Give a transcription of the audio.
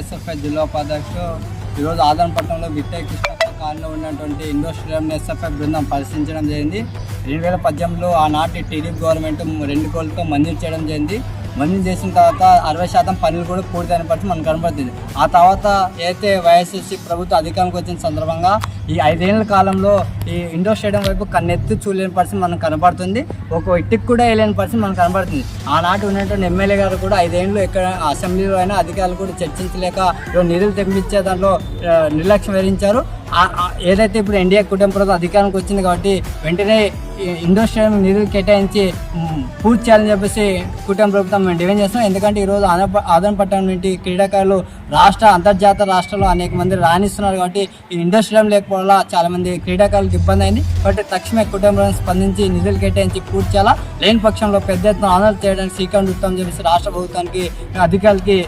SFI జిల్లా ఉపాధ్యక్షుడు ఈరోజు ఆదరణపట్నంలో విట్టయ్య కృష్ణప్ప కాలనీలో ఉన్నటువంటి ఇండోర్ స్టేడియంని ఎస్ఎఫ్ఐ బృందం పరిశీలించడం జరిగింది. 2018లో ఆనాటి టీడీపీ గవర్నమెంట్ 2 కోట్లతో మంజూరు చేయడం జరిగింది. మంజూరు చేసిన తర్వాత 60% పనులు కూడా పూర్తయిన పరిస్థితి మనకు కనబడుతుంది. ఆ తర్వాత ఏదైతే వైఎస్ఆర్సీ ప్రభుత్వం అధికారంలోకి వచ్చిన సందర్భంగా ఈ 5 ఏళ్ల కాలంలో ఈ ఇండోర్ స్టేడియం వైపు కన్నెత్తి చూడలేని పరిస్థితి మనకు కనబడుతుంది. ఒక ఇటుకు కూడా వేయలేని పరిస్థితి మనకు కనబడుతుంది. ఆనాటి ఉన్నటువంటి ఎమ్మెల్యే గారు కూడా 5 ఏళ్ళు ఎక్కడ అసెంబ్లీలో అయినా అధికారులు కూడా చర్చించలేక నిధులు తెప్పించే దాంట్లో నిర్లక్ష్యం వహించారు. ఏదైతే ఇప్పుడు ఎన్డీఏ కుటుంబ ప్రభుత్వం అధికారానికి వచ్చింది కాబట్టి వెంటనే ఇండోర్ స్టేడియం నిధులు కేటాయించి పూర్తి చేయాలని చెప్పేసి కుటుంబ ప్రభుత్వం మేము డిమాండ్ చేస్తున్నాం. ఎందుకంటే ఈరోజు ఆదరణపట్నం నుండి క్రీడాకారులు అంతర్జాతీయ రాష్ట్రాల్లో అనేక మంది రాణిస్తున్నారు కాబట్టి ఈ ఇండోర్ స్టేడియం లేకపోవడం వల్ల చాలా మంది క్రీడాకారులకు ఇబ్బంది అయింది. కాబట్టి తక్షణమే కుటుంబం స్పందించి నిధులు కేటాయించి పూర్తి చేయాలా, లేని పక్షంలో పెద్ద ఎత్తున ఆందోళన చేయడానికి శ్రీకారం చుట్టామని చెప్పేసి రాష్ట్ర ప్రభుత్వానికి అధికారులకి